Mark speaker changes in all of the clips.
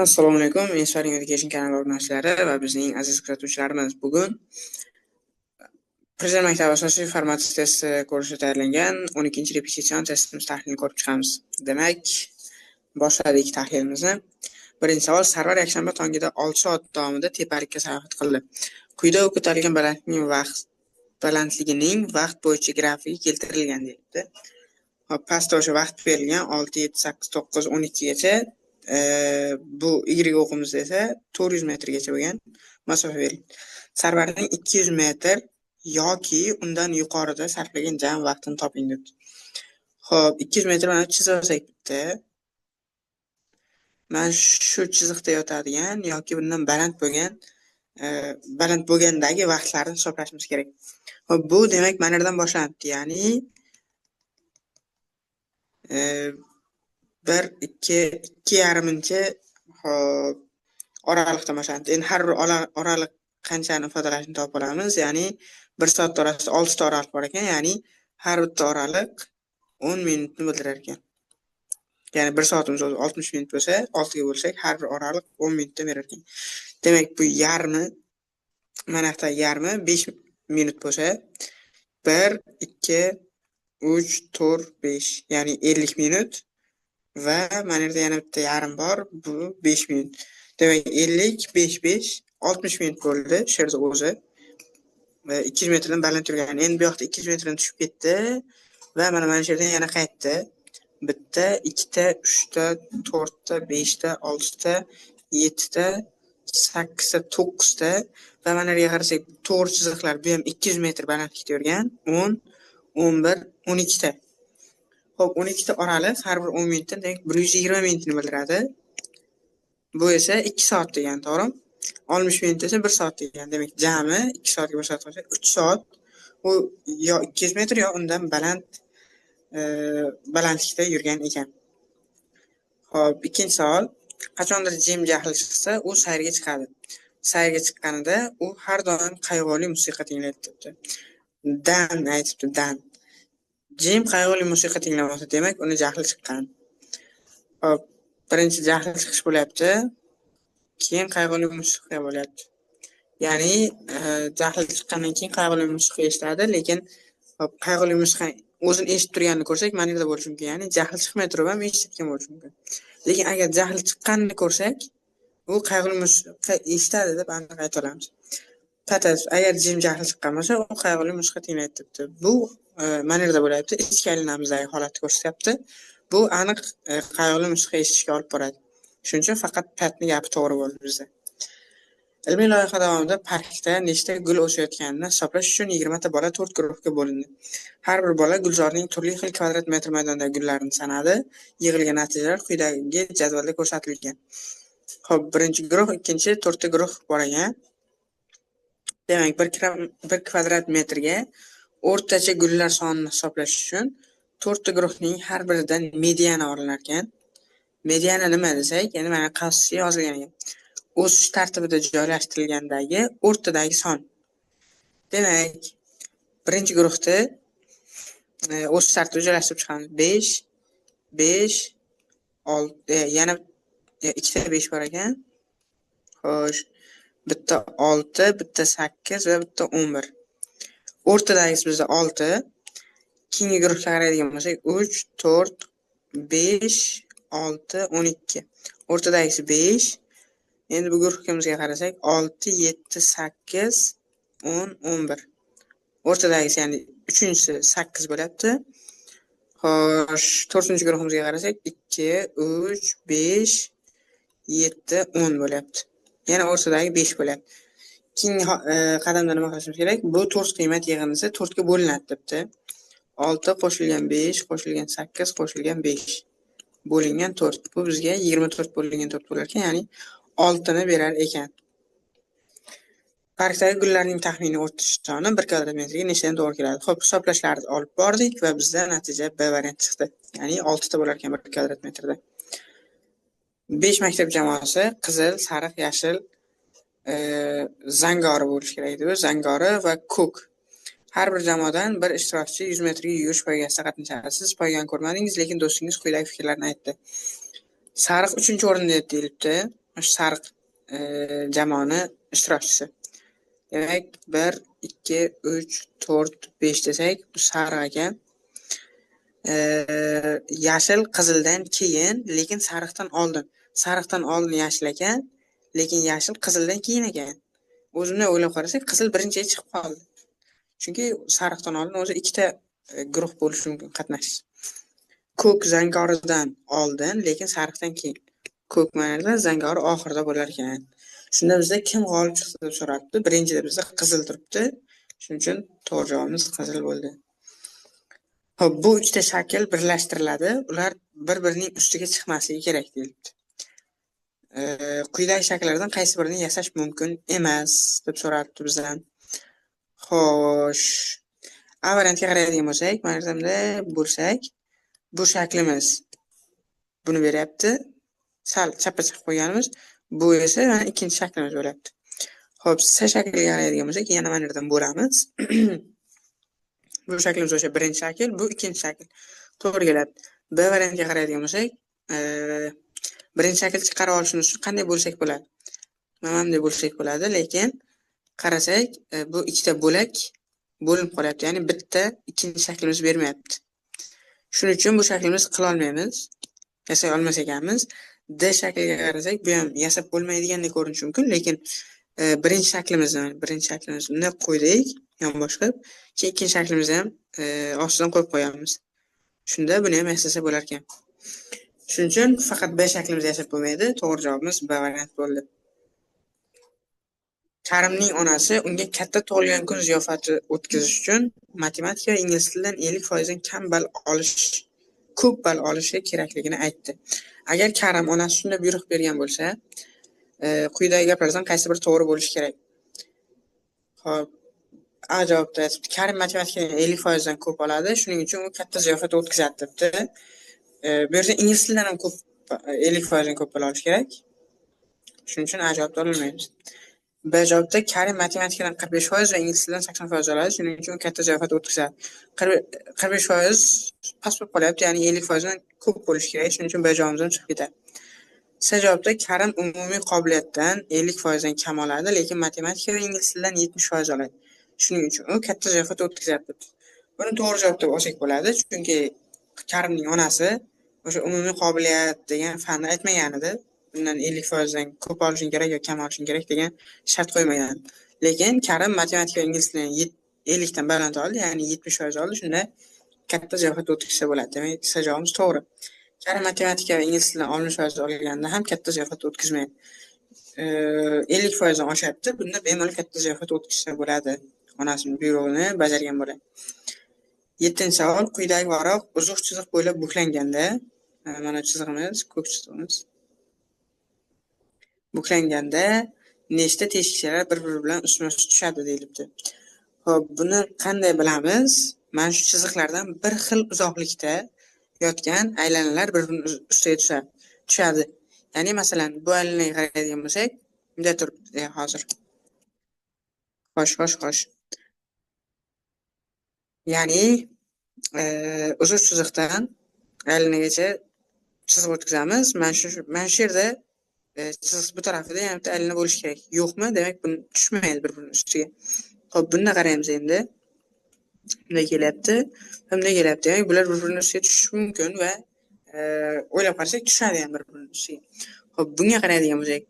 Speaker 1: Assalomu alaykum. Inspiring Education kanali obunachilari va bizning aziz kuzatuvchilarimiz. Bugun Prezident maktabi asosiy format testi ko'rishga tayyorlangan 12-repetision testimiz tahlilini ko'rib chiqamiz. Demak, boshladik tahlilimizni. Birinchi savol: Sarvar yakshanba tongida 6 soat davomida tepalikka sayohat qildi. Quyida u ko'tarilgan balandligining vaqt bo'yicha grafiki keltirilgan deyapti. Hop, pastda o'sha vaqt berilgan 6, 7, 8, 9, 12 gacha. Bu y o'qimizda esa 400 metrgacha bo'lgan masofa berildi. Sarvarning 200 metr yoki undan yuqorida sarflagan jam vaqtini toping debdi. Xo'p, 200 metr mana chizib olsak bitta. Mana shu chiziqda yotadigan yoki bundan baland bo'lgandagi vaqtlarni hisoblashimiz kerak. Xo'p, bu demak mana yerdan boshlanibdi, ya'ni 1-2,5 oraliqdan boshlanadi. Endi har bir oraliq qanchani ifodalashni topib olamiz. Ya'ni 1 soat orasida 6 ta oraliq bor ekan, ya'ni har bitta oraliq 10 minutni bildirar ekan. Ya'ni 1 soatimiz 60 minut bo'lsa, 6 ga bo'lsak, har bir oraliq 10 minutdan berar ekan. Demak, bu yarmi, mana bu yarmi 5 minut bo'lsa, 1, 2, 3, 4, 5, ya'ni 50 minut va mana yerda yana bitta yarim bor, bu 5 minut. Demak, 50, 5, 5, 60 minut bo'ldi shu yerda o'zi. 200 metrdan baland yurgan. Endi bu yoqda 200 metrdan tushib ketdi va mana shu yerdan yana qaytdi. Bitta, ikkita, 3 ta, 4 ta, 5 ta, 6 ta, 7 ta, 8 ta, 9 ta va mana yerga qarasak, to'g'ri chiziqlar bu ham 200 metr balandlikda yurgan. 10, 11, 12 ta. Xo'p, 12 ta oraliq har bir 10 minutdan, demak 120 minutni bildiradi. Bu esa 2 soat degan, to'g'rimi? 60 minut esa 1 soat degan. Demak, jami 2 soatga 1 soat qo'shsak 3 soat. U yo 200 metr yo undan balandlikda yurgan ekan. Xo'p, ikkinchi savol: qachondir Jim jahli chiqsa, u sayrga chiqadi. Sayrga chiqqanida u har doim qayg'uli musiqa tinglaydi debdi. Dan aytibdi, Dan. Jim qayg'uli musiqa tinglamoqda, demak uni jahli chiqqan. Xo'p, birinchi jahli chiqish bo'lyapti, keyin qayg'uli musiqa bo'lyapti. Ya'ni jahli chiqqandan keyin qayg'uli musiqa eshitadi, lekin qayg'uli musiqa o'zini eshitib turganini ko'rsak, mana yerda bo'lishi mumkin. Ya'ni jahli chiqmay turib ham eshitgan bo'lishi mumkin. Lekin agar jahli chiqqanini ko'rsak, u qayg'uli musiqa eshitadi deb aniq ayta olamiz. Agar Jim jahli chiqqan bo'lsa, u qayg'uli musiqa tinglaydi debdi. Bu mana yerda bo'lyapti, ichki aylanamizdagi holatni ko'rsatyapti. Bu aniq qayg'uli musiqa eshitishga olib boradi. Shuning uchun faqat patni gapi to'g'ri bo'ldi bizda. Ilmiy loyiha davomida parkda nechta gul o'sayotganini hisoblash uchun 20 ta bola 4 guruhga bo'lindi. Har bir bola gulzorning turli xil kvadrat metr maydondagi gullarini sanadi. Yig'ilgan natijalar quyidagi jadvalda ko'rsatilgan. Xo'p, birinchi guruh, ikkinchi, 4 ta guruh bor ekan. Demak, 1 kvadrat metrga o'rtacha gullar sonini hisoblash uchun 4 ta guruhning har biridan mediana olinar ekan. Mediana nima desak, ya'ni mana qavsga yozilgan ekan. O'sish tartibida joylashtirilgandagi o'rtadagi son. Demak, birinchi guruhda o'sish tartibida joylashtirib chiqamiz. 5, 5, 6, yana ikkita 5 bor ekan. Xo'sh, bitta 6, bitta 8 va bitta 11. O'rtadagisi bizda 6. Keyingi guruhga qaraydigan bo'lsak, 3, 4, 5, 6, 12. O'rtadagisi 5. Endi bu guruhimizga qarasak, 6, 7, 8, 10, 11. O'rtadagisi, ya'ni 3-inchisi 8 bo'lyapti. Xo'sh, 4-chi guruhimizga qarasak, 2, 3, 5, 7, 10 bo'lyapti. Yana o'rtadagi 5 bo'lyapti. Keyingi qadamda nima qilishimiz kerak? Bu 4 qiymat yig'indisi 4 ga bo'linadi debdi. 6 qo'shilgan 5 qo'shilgan 8 qo'shilgan 5 bo'lingan 4. Bu bizga 24 bo'lingan 4 bo'lar ekan, ya'ni 6 ni berar ekan. Parkdagi gullarning taxminiy o'rtacha soni 1 kvadrat metrga nechtadan to'g'ri keladi? Xo'p, hisoblashlarni olib bordik va bizda natija B varianti chiqdi. Ya'ni 6 ta bo'lar ekan 1 kvadrat metrda. 5 maktab jamoasi qizil, sariq, yashil, zangori bo'lishi kerak edi. Zangori va ko'k. Har bir jamoadan bir ishtirokchi 100 metrga yugurish poygasida qatnashadi. Siz poygani ko'rmadingiz, lekin do'stingiz quyidagi fikrlarni aytdi. Sariq 3-chi o'rinda deyilibdi. sariq jamoani ishtirokchisi. Demak, 1, 2, 3, 4, 5 desak, bu sariq ekan. Yashil qizildan keyin, lekin sariqdan oldin. Sariqdan oldin yashil ekan, lekin yashil qizildan keyin ekan. O'zimdan o'ylab qarasak, qizil birinchiga chiqib qoldi. Chunki sariqdan oldin o'zi ikkita guruh bo'lishi mumkin qatnashish. Ko'k zangoridan oldin, lekin sariqdan keyin. Ko'k ma'noda zangori oxirida bo'lar ekan. Shunda bizda kim g'olib chiqdi deb so'rabdi. Birinchida bizda qizil turibdi. Shuning uchun to'g'ri javobimiz qizil bo'ldi. Xo'p, bu ikkita shakl birlashtiriladi. Ular bir-birining ustiga chiqmasligi kerak deyilibdi. Quyidagi shakllardan qaysi birini yasash mumkin emas deb so'rabdi bizdan. Xo'sh, A variantga qaraydigan bo'lsak, mana yerda bo'lsak, bu shaklimiz buni beryapti. Sal chappa chiqib qo'yganimiz, bu esa mana ikkinchi shaklimiz bo'lyapti. Xo'p, C shakliga qaraydigan bo'lsak, yana mana yerdan bo'lamiz. Bu shaklimiz o'sha birinchi shakl, bu ikkinchi shakl. To'g'ri keladi. B variantga qaraydigan bo'lsak, birinchi shakl chiqarib olishimiz uchun qanday bo'lsak bo'ladi? Mana bunday bo'lsak bo'ladi, lekin qarasak, bu ikkita bo'lak bo'linib qolyapti. Ya'ni bitta ikkinchi shaklimiz bermayapti. Shuning uchun bu shaklimizni qila olmaymiz. Yasay olmas ekanmiz. D shakliga qarasak, bu ham yasab bo'lmaydigandek ko'rinishi mumkin, lekin birinchi shaklimizni bunday qo'ydik, yonboshqib, keyin ikkinchi shaklimizni ham ostidan qo'yib qo'yamiz. Shunda buni ham yasasa bo'lar ekan. Shuning uchun faqat B shaklimizni yasab bo'lmaydi. To'g'ri javobimiz B variant bo'ldi. Karimning onasi unga katta tug'ilgan kun ziyofati o'tkazish uchun matematika va ingliz tilidan 50% dan ko'p ball olishi kerakligini aytdi. Agar Karim onasi shunday buyruq bergan bo'lsa, quyidagi gaplardan qaysi biri to'g'ri bo'lishi kerak? Xo'p, A javobda aytibdi. Karim matematikadan 50% dan ko'p oladi, shuning uchun u katta ziyofat o'tkazadi debdi. Bu yerda ingliz tilidan ham ko'p 50% dan ko'p ball olish kerak. Shuning uchun A javobni olmaymiz. B javobda Karim matematikadan 45% va ingliz tilidan 80% oladi, shuning uchun katta ziyofat o'tkazadi. 45% past bo'lib qolyapti, ya'ni 50% dan ko'p bo'lishi kerak, shuning uchun B javobimizdan chiqib ketadi. C javobda Karim umumiy qobiliyatdan 50% dan kam oladi, lekin matematika va ingliz tilidan 70% oladi. Shuning uchun u katta ziyofat o'tkazadi. Buni to'g'ri javob deb olsak bo'ladi, chunki Karimning onasi o'sha umumiy qobiliyat degan fanni aytmagan edi. Bundan 50% dan ko'p olishing kerak yoki kam olishing kerak degan shart qo'ymagan. Lekin Karim matematika va ingliz tilidan 50 dan baland oldi, ya'ni 70% oldi. Shunda katta ziyofat o'tkazsa bo'ladi. Demak, C javobimiz to'g'ri. Karim matematika va ingliz tilidan 60% olganda ham katta ziyofat o'tkazmaydi. 50% dan oshyapti. Bunda bemalol katta ziyofat o'tkazsa bo'ladi. Onasining buyrug'ini bajargan bo'ladi. 7-savol. Quyidagi varaq uzuq chiziq bo'ylab buklanganda, mana chizig'imiz, ko'k chizig'imiz. Buklanganda nechta teshikchalar bir-biri bilan ustma-ust tushadi deyilibdi. Xo'p, buni qanday bilamiz? Mana shu chiziqlardan bir xil uzoqlikda yotgan aylanalar bir-birining ustiga tushadi. Ya'ni masalan, bu aylanaga qaraydigan bo'lsak, bunday turibdi hozir. Xo'sh. Ya'ni uzun chiziqdan aylanagacha chizib o'tkazamiz. Mana shu yerda chiziq bu tarafida yana bitta aylana bo'lishi kerak. Yo'qmi? Demak, buni tushmaydi bir-birining ustiga. Xo'p, bunda qaraymiz endi. Bunday kelyapti. Demak, bular bir-birining ustiga tushishi mumkin va o'ylab qarasak tushadi ham bir-birining ustiga. Xo'p, bunga qaraydigan bo'lsak,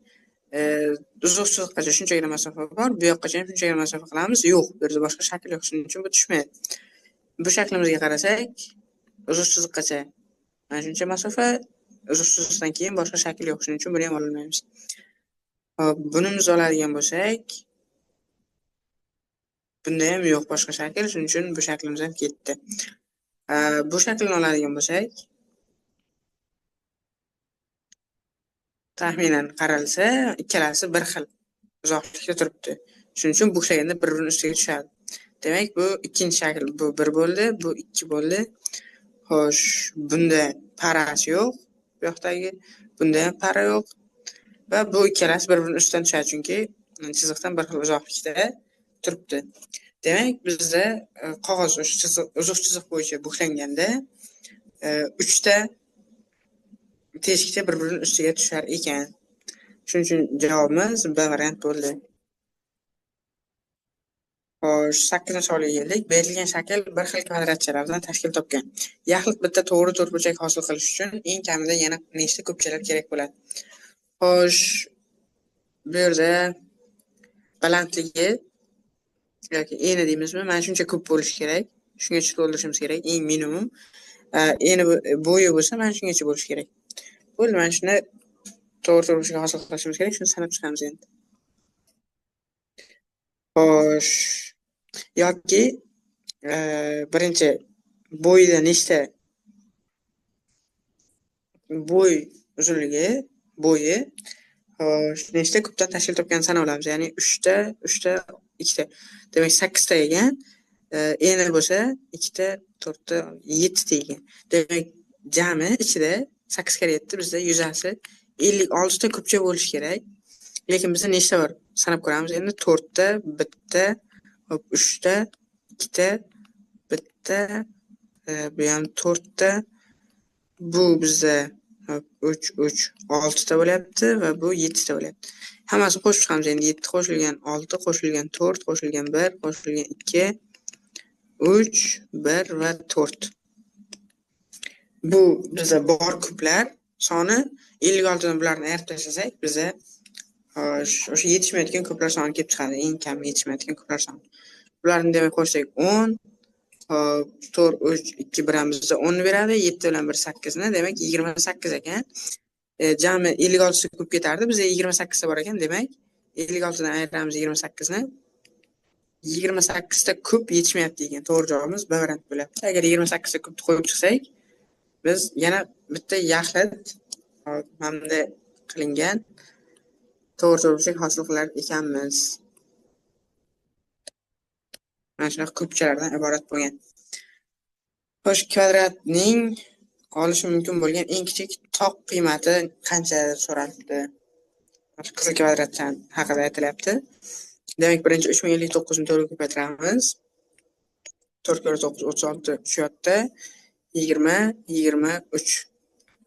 Speaker 1: uzuq chiziqgacha shunchagina masofa bor, bu yoqqacha ham shunchagina masofa qilamiz. Yo'q, bu yerda boshqa shakl yo'q, shuning uchun bu tushmaydi. Bu shaklimizga qarasak, uzuq chiziqgacha mana shuncha masofa, uzuq chiziqdan keyin boshqa shakl yo'q, shuning uchun buni ham olmaymiz. Xo'p, buni oladigan bo'lsak, bunda ham yo'q boshqa shakl, shuning uchun bu shaklimiz ham ketdi. Bu shaklni oladigan bo'lsak, taxminan qaralsa, ikkalasi bir xil uzoqlikda turibdi. Shuning uchun buklaganda bir-birining ustiga tushadi. Demak, bu ikkinchi shakl, bu 1 bo'ldi, bu 2 bo'ldi. Xo'sh, bunda parasi yo'q, bu yoqdagi, bunda ham para yo'q va bu ikkalasi bir-birining ustidan tushadi, chunki chiziqdan bir xil uzoqlikda turibdi. Demak, bizda qog'oz uzuq chiziq bo'yicha buklanganda 3 ta teshikcha bir-birining ustiga tushar ekan. Shuning uchun javobimiz B variant bo'ldi. Xo'sh, 8-chi savolga keldik. Berilgan shakl bir xil kvadratchalardan tashkil topgan. Yaxlit bitta to'g'ri to'rtburchak hosil qilish uchun eng kamida yana nechta ko'pchalar kerak bo'ladi? Xo'sh, bu yerda balandligi yoki eni deymizmi? Mana shuncha ko'p bo'lishi kerak. Shungacha to'ldirishimiz kerak. Eng minimum. Eni bo'yi bo'lsa mana shungacha bo'lishi kerak. Bo'ldi, mana shuni to'g'ri to'rtburchak hosil qilishimiz kerak. Shuni sanab chiqamiz endi. Xo'sh, yoki birinchi bo'yida nechta bo'y uzunligi, bo'yi xo'sh, nechta ko'pdan tashkil topganini sana olamiz. Ya'ni 3 ta, 2 ta. Demak 8 ta ekan. Eni bo'lsa 2 ta, 4 ta, 7 ta ekan. Demak jami ichida 8 kare 7 bizda yuzasi 56 ta ko'pcha bo'lishi kerak. Lekin bizda nechta bor? Sanab ko'ramiz. Endi 4 ta, 1 ta, 3 ta, 2 ta, 1 ta, bu ham 4 ta. Bu bizda 3 6 ta bo'lyapti va bu 7 ta bo'lyapti. Hammasini qo'shib chiqamiz. Endi 7 qo'shilgan 6 qo'shilgan 4 qo'shilgan 1 qo'shilgan 2 3 1 va 4. Bu bizda bor ko'plar soni 56 dan bularni ayirib tashlasak, bizda o'sha yetishmayotgan ko'plar soni kelib chiqadi. Eng kam yetishmayotgan ko'plar soni. Bularni demak qo'shsak 10 4 3 2 1 ham bizda 10 beradi. 7 bilan 1 8 ni, demak 28 ekan. Jami 56 ta ko'p ketardi. Bizda 28 ta bor ekan, demak 56 dan ayiramiz 28 ni. 28 ta ko'p yetishmayapti ekan. To'g'ri javobimiz B variant bo'lyapti. Agar 28 ta ko'pni qo'yib chiqsak, biz yana bitta yaxlit hamda qilingan to'g'ri to'rtburchak hosil qilar ekanmiz. Mana shunaqa ko'pchalardan iborat bo'lgan. Xo'sh, kvadratning olishi mumkin bo'lgan eng kichik toq qiymati qancha deb so'ralibdi. Qizil kvadratdan haqida aytilyapti. Demak, birinchi 3059 ni 4 ga ko'paytiramiz. 4 kira 9 36 shu yerda 20 23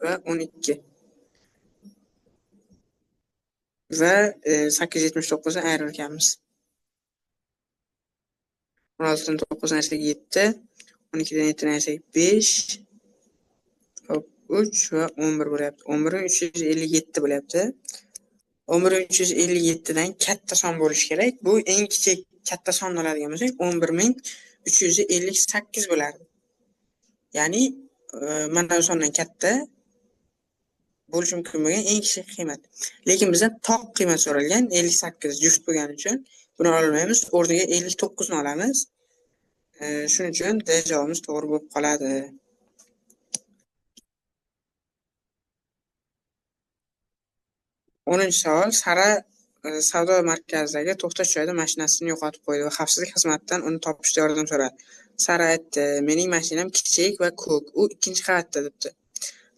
Speaker 1: va 12 va 879 ni ayirib ekanmiz. 16 dan 9 ni ayirsak 7, 12 dan 7 ni ayirsak 5, 3 va 11 bo'lyapti. 11357 bo'lyapti. 11357 dan katta son bo'lishi kerak. Bu eng kichik katta sonni oladigan bo'lsak 11358 bo'lardi. Ya'ni mana bu sondan katta bo'lishi mumkin bo'lgan eng kichik qiymat. Lekin bizdan toq qiymat so'ralgan 58 juft bo'lgani uchun buni olmaymiz. O'rniga 59 ni olamiz. Shuning uchun D javobimiz to'g'ri bo'lib qoladi. 10-savol. Sara savdo markazidagi to'xtash joyida mashinasini yo'qotib qo'ydi va xavfsizlik xizmatidan uni topishda yordam so'radi. Sara aytdi, mening mashinam kichik va ko'k, u 2-qavatda debdi.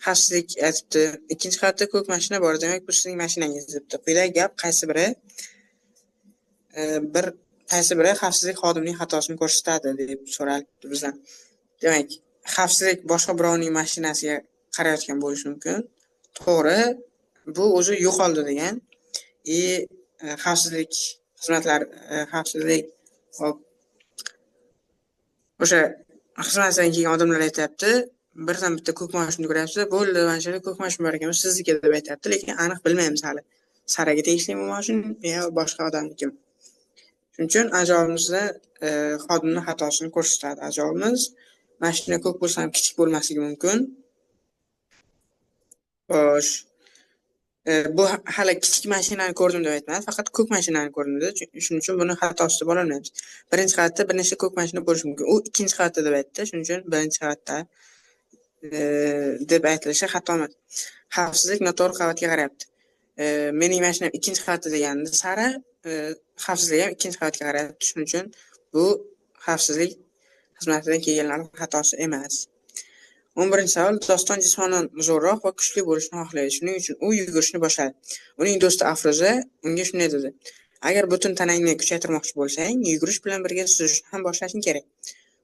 Speaker 1: Xavfsizlik aytibdi, 2-qavatda ko'k mashina bor, demak bu sizning mashinangiz debdi. Quyidagi gap qaysi biri xavfsizlik xodimining xatosini ko'rsatadi deb so'ralibdi bizdan. Demak, xavfsizlik boshqa birovning mashinasiga qarayotgan bo'lishi mumkin. To'g'ri, bu o'zi yo'qoldi degan. Xavfsizlik xizmatlari o'sha xizmatdan kelgan odamlar aytayapti, birdan bitta ko'k mashina ko'ryapsiz, bo'ldi, mana shu ko'k mashina bor ekan, sizniki deb aytayapti, lekin aniq bilmaymiz hali. Saraga tegishli bu mashina yo boshqa odamniki. Shuning uchun javobimizda xodimning xatosini ko'rsatadi. Javobimiz mashina ko'k bo'lsa ham kichik bo'lmasligi mumkin. Xo'sh, bu hali kichik mashinani ko'rdim deb aytmadi, faqat ko'k mashinani ko'rdim dedi. Shuning uchun buni xatosi deb olmaymiz. Birinchi qavatda bir nechta ko'k mashina bo'lishi mumkin. U 2-qavatda deb aytdi. Shuning uchun birinchi qavatda deb aytilishi xato emas. Xavfsizlik noto'g'ri qavatga qarayapti. Mening mashinam 2-qavatda deganda Sara xavfsizlik ham 2-qavatga qarayapti. Shuning uchun bu xavfsizlik xizmatidan kelganlarning xatosi emas. 11-savol. Doston jismonan zo'rroq va kuchli bo'lishni xohlaydi. Shuning uchun u yugurishni boshladi. Uning do'sti Afroza unga shunday dedi: "Agar butun tanangni kuchaytirmoqchi bo'lsang, yugurish bilan birga suzishni ham boshlashing kerak."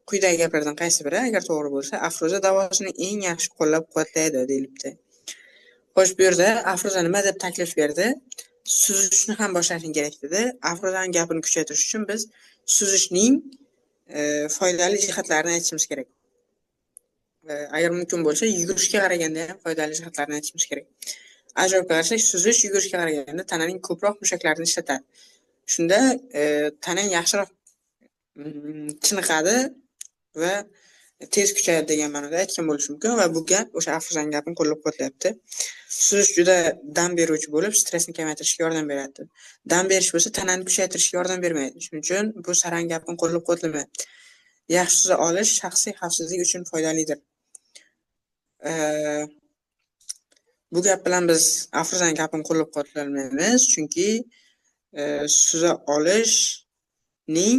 Speaker 1: Quyidagi gaplardan qaysi biri agar to'g'ri bo'lsa, Afroza davosini eng yaxshi qo'llab-quvvatlaydi deyilibdi. Xo'sh, bu yerda Afroza nima deb taklif berdi? suzishni ham boshlashing kerak dedi. Afruzaning gapini kuchaytirish uchun biz suzishning foydali jihatlarini aytishimiz kerak. Agar mumkin bo'lsa, yugurishga qaraganda ham foydali jihatlarini aytishimiz kerak. Ajoyibga qarasak, suzish yugurishga qaraganda tananing ko'proq mushaklarini ishlatadi. Shunda tanang yaxshiroq chiniqadi va tez kuchayadi degan ma'noda aytgan bo'lish mumkin va bu gap o'sha Afruzaning gapini qo'llab-quvvatlayapti. Suzish juda dam beruvchi bo'lib, stressni kamaytirishga yordam beradi. Dam berish bo'lsa, tanani kuchaytirishga yordam bermaydi. Shuning uchun bu sarang gapini qo'llab-quvvatlamaydi. Yaxshi suza olish shaxsiy xavfsizlik uchun foydalidir. Bu gap bilan biz Afruzaning gapini qo'llab-quvvatlamaymiz, chunki suza olishning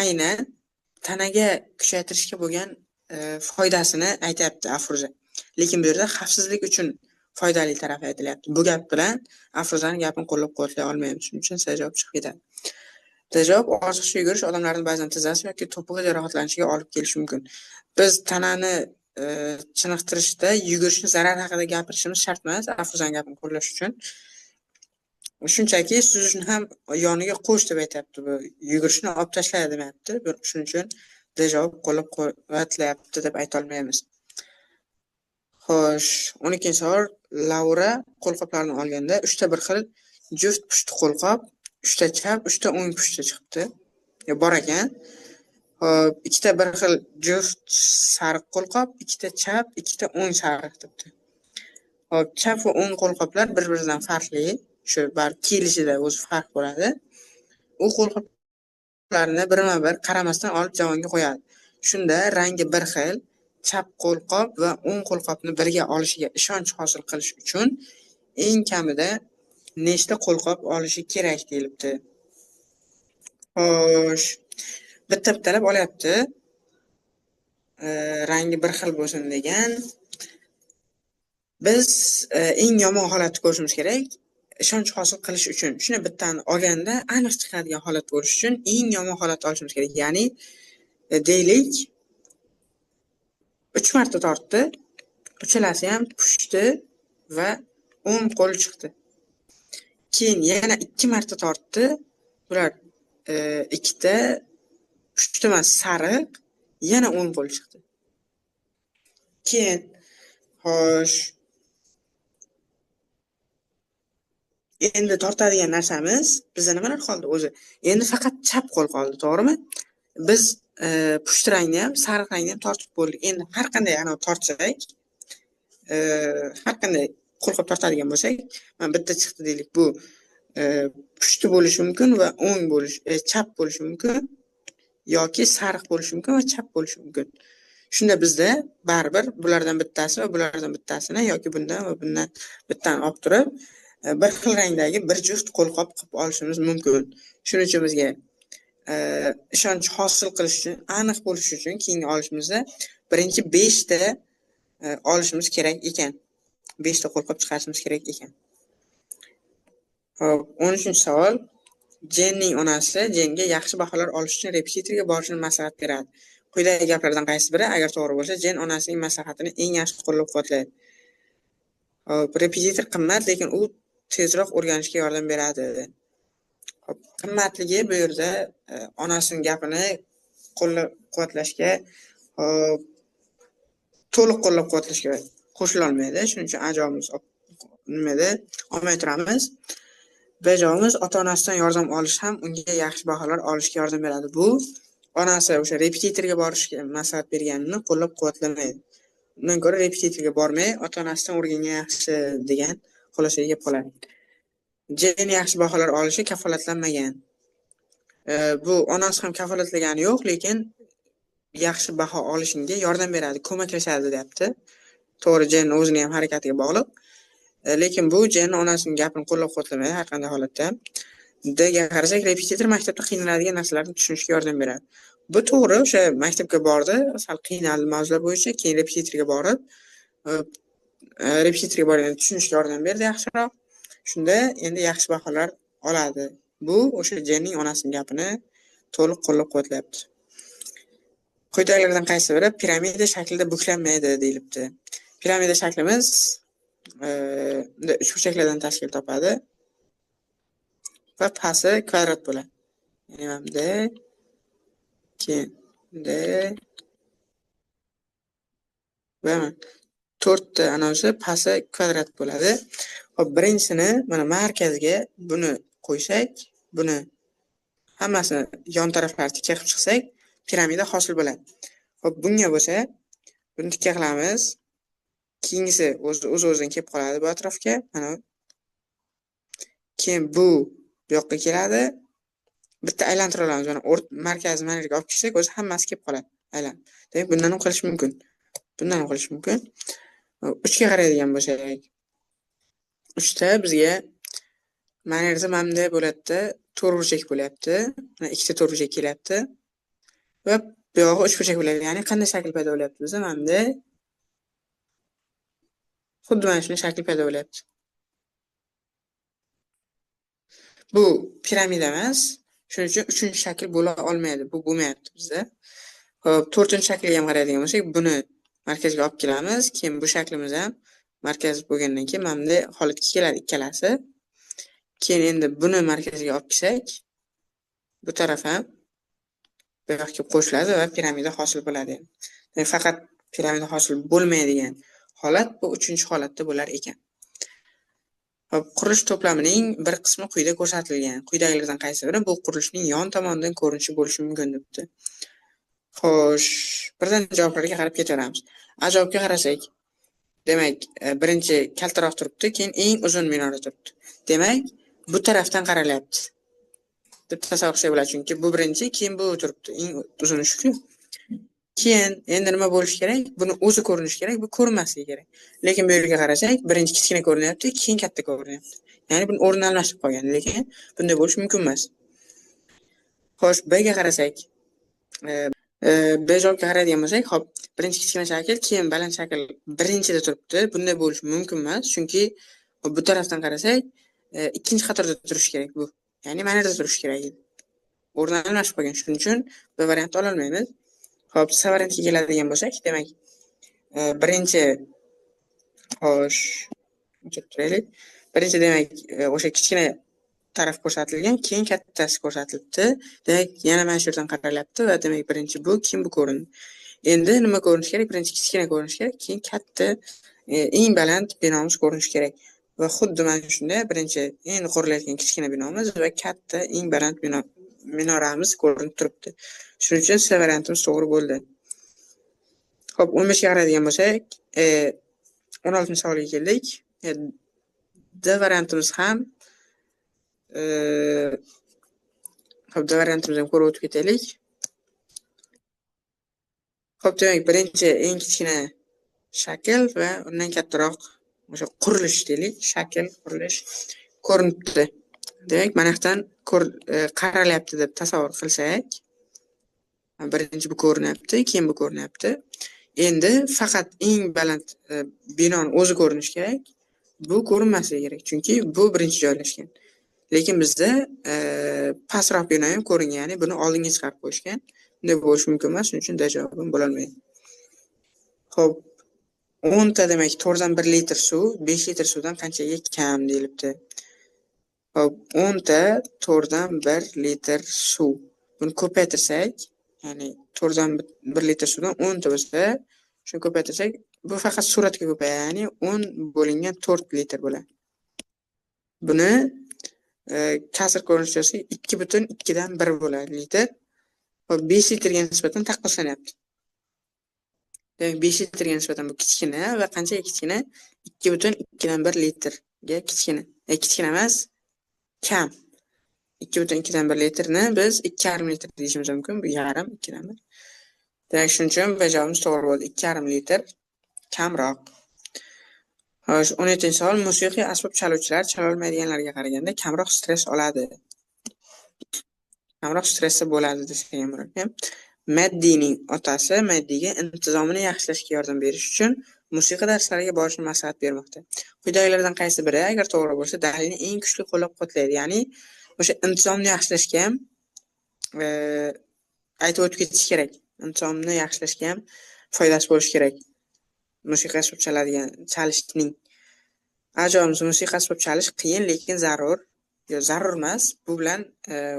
Speaker 1: aynan tanaga kuchaytirishga bo'lgan foydasini aytyapti Afruza. Lekin bu yerda xavfsizlik uchun foydali tarafi aytilyapti. Bu gap bilan Afruzaning gapini qo'llab-quvvatlay olmaymiz. Shuning uchun javob chiqib ketadi. Javob ortiqcha yugurish odamlarni ba'zan tizzasi yoki to'pig'i jarohatlanishiga olib kelishi mumkin. Biz tanani chiniqtirishda yugurishni zarar haqida gapirishimiz shart emas, Afruzaning gapini qo'llash uchun. Shunchaki suzishni ham yoniga qo'sh deb aytyapti. Bu yugurishni olib tashlaydi demayapti. Shuning uchun javob qo'llab-quvvatlayapti deb ayta olmaymiz. Xo'sh, 12-savol. Laura qo'lqoplarni olganda 3 ta bir xil juft pushti qo'lqop, 3 ta chap, 3 ta o'ng pushti chiqibdi. Bor ekan. Hop, 2 ta bir xil juft sariq qo'lqop, 2 ta chap, 2 ta o'ng sariq debdi. Hop, chap va o'ng qo'lqoplar bir-biridan farqli. Shu bar kelishida o'zi farq bo'ladi. U qo'lqoplarni birma-bir qaramasdan olib javonga qo'yadi. Shunda rangi bir xil chap qo'lqop va o'ng qo'lqopni birga olishiga ishonch hosil qilish uchun eng kamida nechta qo'lqop olishi kerak deyilibdi. Xo'sh, bitta-bittalab olyapti. Rangi bir xil bo'lsin degan. Biz eng yomon holatni ko'rishimiz kerak. Ishonch hosil qilish uchun. Shuni bittani olganda aniq chiqadigan holat bo'lish uchun eng yomon holatni olishimiz kerak. Ya'ni deylik 3 marta tortdi. Uchalasi ham pushti va o'ng qo'l chiqdi. Keyin yana 2 marta tortdi. Bular ikkita pushti emas, sariq, yana o'ng qo'l chiqdi. Keyin xo'sh, endi tortadigan narsamiz bizda nimalar qoldi o'zi? Endi faqat chap qo'l qoldi, to'g'rimi? Biz pushti rangni ham, sariq rangni ham tortib bo'ldik. Endi har qanday tortsak, har qanday qo'lqop tortadigan bo'lsak, mana bitta chiqdi deylik. Bu pushti bo'lishi mumkin va o'ng bo'lishi, chap bo'lishi mumkin yoki sariq bo'lishi mumkin va chap bo'lishi mumkin. Shunda bizda baribir bulardan bittasi va bulardan bittasini yoki bundan va bundan bittani olib turib, bir xil rangdagi bir juft qo'lqop qilib olishimiz mumkin. Shuning uchun bizga ishonch hosil qilish uchun, aniq bo'lish uchun keyingi olishimizda birinchi 5 ta olishimiz kerak ekan. 5 ta qo'lqop chiqarishimiz kerak ekan. Hop, 13-savol. Jenning onasi Jenga yaxshi baholar olish uchun repetitorga borishni maslahat beradi. Quyidagi gaplardan qaysi biri agar to'g'ri bo'lsa, Jen onasining maslahatini eng yaxshi qo'llab-quvvatlaydi? Hop, repetitor qimmat, lekin u tezroq o'rganishga yordam beradi. Hop, qimmatligi bu yerda onasining gapini qo'llab-quvvatlashga, to'liq qo'llab-quvvatlashga qo'shila olmaydi. Shuning uchun javobimiz nimada olmay turamiz. B javobimiz ota-onasidan yordam olish ham unga yaxshi baholar olishga yordam beradi. Bu onasi o'sha repetitorga borishga maslahat berganini qo'llab-quvvatlamaydi. Undan ko'ra repetitorga bormay, ota-onasidan o'rgangan yaxshi degan xulosaga kelib qoladi. Jen yaxshi baholar olishi kafolatlanmagan. Bu onasi ham kafolatlagani yo'q, lekin yaxshi baho olishinga yordam beradi, ko'maklashadi deyapti. To'g'ri, Jen o'zining ham harakatiga bog'liq. Lekin bu Jen onasining gapini qo'llab-quvvatlamaydi har qanday holatda. Dga qarasak, repetitor maktabda qiynaladigan narsalarni tushunishga yordam beradi. Bu to'g'ri, o'sha maktabga bordi, sal qiynaldi mavzular bo'yicha, keyin repetitorga borib, repetitorga borganda tushunishga yordam berdi yaxshiroq. Shunda endi yaxshi baholar oladi. Bu o'sha Jenning onasining gapini to'liq qo'llab-quvvatlayapti. Quyidagilardan qaysi biri piramida shaklida buklanmaydi deyilibdi. Piramida shaklimiz 3 burchaklardan tashkil topadi. va pasi kvadrat bo'ladi. Ya'ni mana keyin va 4 ta anavisi pasi kvadrat bo'ladi. Hop, birinchisini mana markazga buni qo'ysak, buni hammasini yon taraflari tikka qilib chiqsak, piramida hosil bo'ladi. Hop, bunga bo'lsa, buni tikka qilamiz. Keyingisi o'z-o'zidan kelib qoladi bu atrofga. Mana keyin bu yoqqa keladi. Bitta aylantira olamiz. Mana markazni mana yerga olib kelsak, o'zi hammasi kelib qoladi. Aylanib. Demak, bundan ham qilish mumkin. Bundan ham qilish mumkin. 3 ga qaraydigan bo'lsak, 3 ta bizga mana yerda mana bo'ladida, to'rtburchak bo'lyapti. Mana ikkita to'rtburchak kelyapti. Va bu yog'i 3 burchak bo'ladi. Ya'ni qanday shakl paydo bo'lyapti bizda? Mana xuddi mana shunday shakl paydo bo'lyapti. Bu piramida emas. Shuning uchun 3-chi shakl bo'la olmaydi. Bu bo'lmayapti bizda. Xo'p, 4-chi shaklga ham qaraydigan bo'lsak, buni markazga olib kelamiz. Keyin bu shaklimiz ham markaz bo'lgandan keyin mana bunday holatga keladi ikkalasi. Keyin endi buni markazga olib kelsak, bu taraf ham bu yoqqa qo'shiladi va piramida hosil bo'ladi. Demak, faqat piramida hosil bo'lmaydigan holat bu 3-chi holatda bo'lar ekan. Hop, qurilish to'plamining bir qismi quyida ko'rsatilgan. Quyidagilardan qaysi biri bu qurilishning yon tomonidan ko'rinishi bo'lishi mumkin debdi. Xo'sh, birdan javoblarga qarab ketaveramiz. A javobga qarasak, demak, birinchi kaltaroq turibdi, keyin eng uzun minora turibdi. Demak, bu tarafdan qaralyapti deb tasavvur qilsak bo'ladi, chunki bu birinchi, keyin bu turibdi. Eng uzuni shu-ku. Keyin endi nima bo'lishi kerak? Buni o'zi ko'rinishi kerak, bu ko'rinmasligi kerak. Lekin bu yerga qarasak, birinchi kichkina ko'rinyapti, keyin katta ko'rinyapti. Ya'ni buni o'rni almashib qolgan, lekin bunday bo'lishi mumkin emas. Xo'sh, B ga qarasak, B javobga qaraydigan bo'lsak, hop, birinchi kichkina shakl, keyin baland shakl birinchida turibdi. Bunday bo'lishi mumkin emas, chunki bu tarafdan qarasak, ikkinchi qatorda turishi kerak bu. Ya'ni mana yerda turishi kerak edi. O'rni almashib qolgan. Shuning uchun bu variantni ola olmaymiz. Hop, C variantiga keladigan bo'lsak, demak, birinchi xo'sh, turaylik. Birinchi demak, o'sha kichkina taraf ko'rsatilgan, keyin kattasi ko'rsatilibdi. Demak, yana mana shu yerdan qaralyapti va demak, birinchi bu, keyin bu ko'rindi. Endi nima ko'rinishi kerak? Birinchi kichkina ko'rinishi kerak, keyin katta, eng baland binomiz ko'rinishi kerak. Va xuddi mana shunday birinchi endi qurilayotgan kichkina binomiz va katta, eng baland minoramiz ko'rinib turibdi. Shuning uchun C variantimiz to'g'ri bo'ldi. Xo'p, 15 ga qaraydigan bo'lsak, 16 savolga keldik. D variantimiz ham Xo'p, D variantimizni ham ko'rib o'tib ketaylik. Xo'p, demak, birinchi eng kichkina shakl va undan kattaroq o'sha qurilish deylik, shakl, qurilish ko'rinibdi. Demak, mana yoqdan qaralyapti deb tasavvur qilsak, birinchi bu ko'rinyapti, keyin bu ko'rinyapti. Endi faqat eng baland binoni o'zi ko'rinishi kerak. Bu ko'rinmasligi kerak, chunki bu birinchi joylashgan. Lekin bizda pastroq bino ham ko'ringan, ya'ni buni oldinga chiqarib qo'yishgan. Bunday bo'lishi mumkin emas, shuning uchun D javobim bo'la olmaydi. Xo'p, 10 ta demak 4 dan 1 litr suv 5 litr suvdan qanchaga kam deyilibdi. Xo'p, 10 ta 4 dan 1 litr suv. Buni ko'paytirsak, ya'ni 4 dan 1 litr suvdan 10 ta bo'lsa, shuni ko'paytirsak, bu faqat suratga ko'payadi, ya'ni 10 bo'lingan 4 litr bo'ladi. Buni kasr ko'rinishasi 2,2 dan 1 bo'ladi litr. Va 5 litrga nisbatan taqqoslanyapti. Demak, 5 litrga nisbatan bu kichkina va qanchaga kichkina? 2,2 dan 1 litrga kichkina. Kichkina emas, kam. 2,2 dan 1 litrni biz 2,5 litr deyishimiz mumkin. Bu yarim, 2 dan 1. Demak, shuning uchun bu javobimiz to'g'ri bo'ldi. 2,5 litr kamroq. Xo'sh, 17-savol. Musiqiy asbob chaluvchilar chala olmaydiganlarga qaraganda kamroq stress oladi. Kamroq stressda bo'ladi desak ham. Maddining otasi Maddiga intizomini yaxshilashga yordam berish uchun musiqa darslariga borishni maslahat bermoqda. Quyidagilardan qaysi biri agar to'g'ri bo'lsa, dalilni eng kuchli qo'llab-quvvatlaydi? Ya'ni o'sha intizomni yaxshilashga ham aytib o'tib ketish kerak. Intizomni yaxshilashga ham foydasi bo'lishi kerak. Musiqa asbob chalishning. Ajoyib, musiqa asbob chalish qiyin lekin zarur. Yo, zarur emas. Bu bilan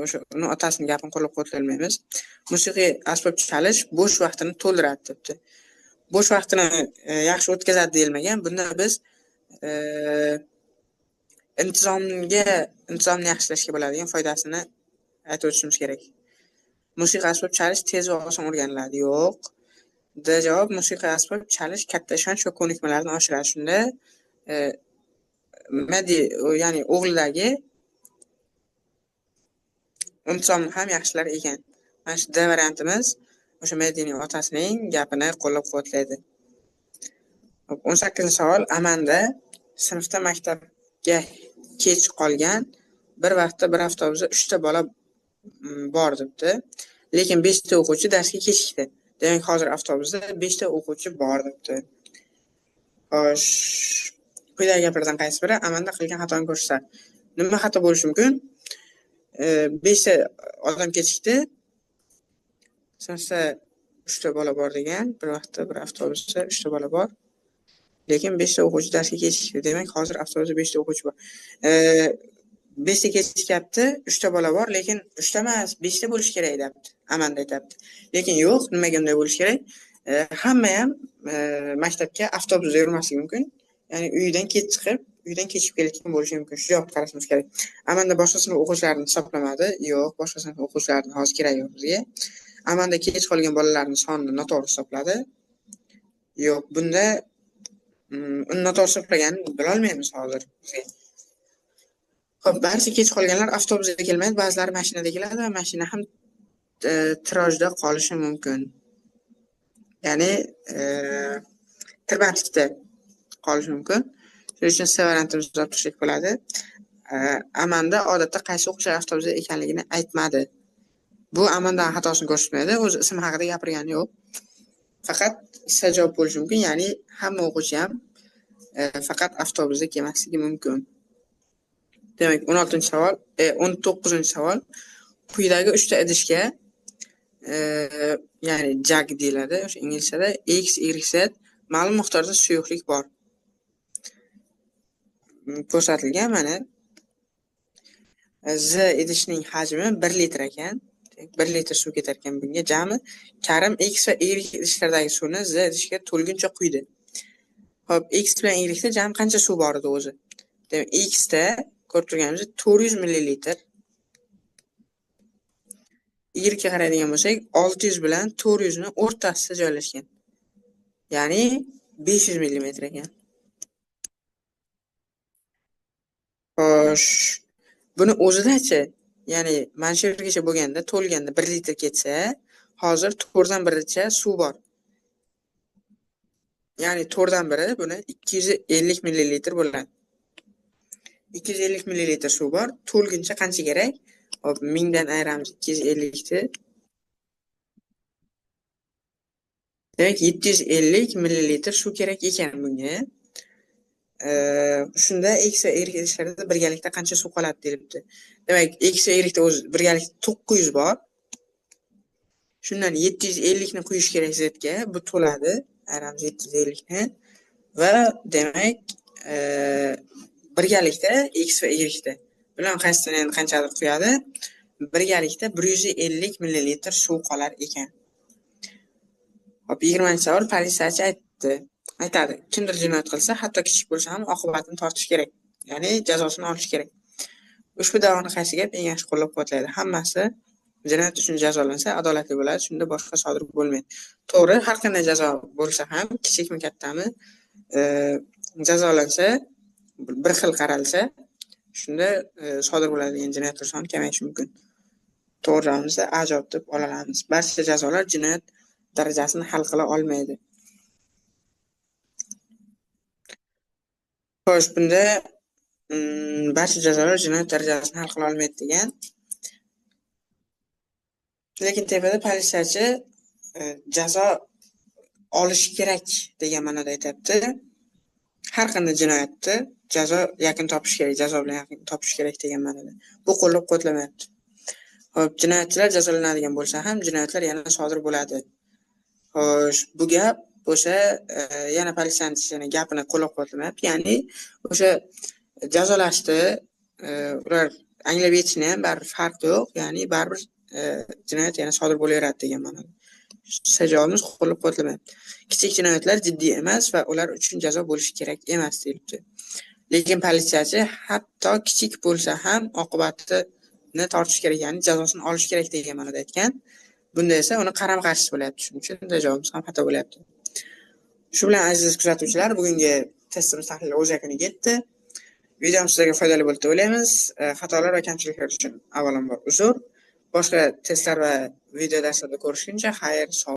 Speaker 1: o'sha uni otasini gapini qo'llab-quvvatlayolmaymiz. Musiqiy asbob chalish bo'sh vaqtini to'ldiradi debdi. Bo'sh vaqtini yaxshi o'tkazadi deyilmagan. Bunda biz e, intizomni yaxshilashga bo'ladigan foydasini aytib o'tishimiz kerak. Musiqiy asbob chalish tez va oson o'rganiladi. Yo'q. D javob: musiqiy asbob chalish katta ishonch va ko'nikmalarni oshiradi. Shunda Madi, ya'ni o'g'lidagi intizomni ham yaxshilar ekan. Mana shu D variantimiz o'sha Madining otasining gapini qo'llab-quvvatlaydi. 18-savol. Amanda sinfda maktabga kech qolgan bir vaqtda bir avtobusda 3 ta bola bor debdi. Lekin 5 ta o'quvchi darsga kechikdi. Demak, hozir avtobusda 5 ta o'quvchi bor debdi. Xo'sh, quyidagi gaplardan qaysi biri Amanda qilgan xatoni ko'rsatadi? Nima xato bo'lishi mumkin? 5 ta odam kechikdi. Sinfda 3 ta bola bor degan, bir vaqtda bir avtobusda 3 ta bola bor. Lekin 5 ta o'quvchi darsga kechikdi. Demak, hozir avtobusda 5 ta o'quvchi bor. 5 ta kechikyapti, 3 ta bola bor, lekin 3 ta emas, 5 ta bo'lish kerak deyapti. Amanda aytadi. Lekin yo'q, nimaga unday bo'lish kerak? Hamma ham maktabga avtobusda yurmasligi mumkin. Ya'ni uydan kech chiqib, uydan kechib kelayotgan bo'lishi mumkin. Shu javobni qarashimiz kerak. Amanda boshqa sinf o'quvchilarini hisoblamadi. Yo'q, boshqa sinf o'quvchilarini hozir keragi yo'q bizga. Amanda kech qolgan bolalarning sonini noto'g'ri hisobladi. Yo'q, bunda uni noto'g'ri hisoblaganini bila olmaymiz hozir. Xo'p, barcha kech qolganlar avtobusga kelmaydi, ba'zilari mashinada keladi va mashina ham tirojda qolishi mumkin. Ya'ni tirbandlikda qolishi mumkin. Shuning uchun C variantimizni javob turishlik bo'ladi. Amanda odatda qaysi o'quvchilar avtobusda ekanligini aytmadi. Bu Amandaning xatosini ko'rsatmaydi, o'zi ism haqida gapirgani yo'q. Faqat C javob bo'lishi mumkin, ya'ni hamma o'quvchi ham faqat avtobusda kelmasligi mumkin. Demak, 16-savol, 19-savol. Quyidagi 3 ta idishga ya'ni jug deyiladi, o'sha inglizchada X, Y, Z ma'lum miqdorda suyuqlik bor. Ko'rsatilgan mana Z idishning hajmi 1 litr ekan. 1 litr suv ketar ekan bunga. Jami Karim X va Y idishlardagi suvni Z idishiga to'lguncha quydi. Xo'p, X bilan Y da jami qancha suv bor edi o'zi? Demak, X da ko'rib turganimiz 400 ml. Y ga qaraydigan bo'lsak, 600 bilan 400 ni o'rtasida joylashgan. Ya'ni 500 mm ekan. Xo'sh, buni o'zidachi, ya'ni mana shu yergacha bo'lganda, to'lganda 1 litr ketsa, hozir 4 dan 1icha suv bor. Ya'ni 4 dan 1 buni 250 ml bo'ladi. 250 ml suv bor. To'lguncha qancha kerak? Hop, 1000 dan ayiramiz 250 ni. Demak, 750 ml suv kerak ekan bunga. Shunda X va Y idishlarida birgalikda qancha suv qoladi deyilibdi. Demak, X va Y da o'zi birgalikda 900 bor. Shundan 750 ni quyish kerak Z ga. Bu to'ladi. Ayiramiz 750 ni. Va demak, birgalikda X va Y da. Bilan qaysidan endi qanchadir quyadi? Birgalikda 150 ml suv qolar ekan. Hop, 20-savol. Politsiyachi aytadi, kimdir jinoyat qilsa, hatto kichik bo'lsa ham oqibatini tortish kerak. Ya'ni jazosini olish kerak. Ushbu da'voni qaysi gap eng yaxshi qo'llab-quvvatlaydi? Hammasi jinoyat uchun jazolansa adolatli bo'ladi, shunda boshqa sodir bo'lmaydi. To'g'ri, har qanday jazo bo'lsa ham, kichikmi kattami, jazolansa, bir xil qaralsa, shunda sodir bo'ladigan jinoyatlar soni kamayishi mumkin. To'g'ri javobimizni A javob deb olamiz. Barcha jazolar jinoyat darajasini hal qila olmaydi. Xo'sh, bunda barcha jazolar jinoyat darajasini hal qila olmaydi degan. Lekin tepada politsiyachi jazo olish kerak degan ma'noda aytibdi. Har qanday jinoyatda jazo yakun topish kerak, jazo bilan yakun topish kerak degan ma'noda. Bu qo'llab-quvvatlamayapti. Xo'p, jinoyatchilar jazolanadigan bo'lsa ham jinoyatlar yana sodir bo'ladi. Xo'sh, bu gap o'sha yana politsiyachining gapini qo'llab-quvvatlamayapti. Ya'ni o'sha jazolashdi, ular anglab yetishni ham baribir farqi yo'q, ya'ni baribir jinoyat yana sodir bo'laveradi degan ma'noda. Sajovimiz qo'llab-quvvatlamayapti. Kichik jinoyatlar jiddiy emas va ular uchun jazo bo'lishi kerak emas deyilibdi. Lekin politsiyachi hatto kichik bo'lsa ham oqibatini tortish kerak, ya'ni jazosini olish kerak degan ma'noda aytgan. Bunda esa uni qarama-qarshisi bo'lyapti. Shuning uchun javobimiz ham xato bo'lyapti. Shu bilan aziz kuzatuvchilar, bugungi testimiz tahlili o'z yakuniga yetdi. Videom sizlarga foydali bo'ldi deb o'ylaymiz. Xatolar va kamchiliklar uchun avvalambor uzr. Boshqa testlar va video darslarda ko'rishguncha xayr, sog'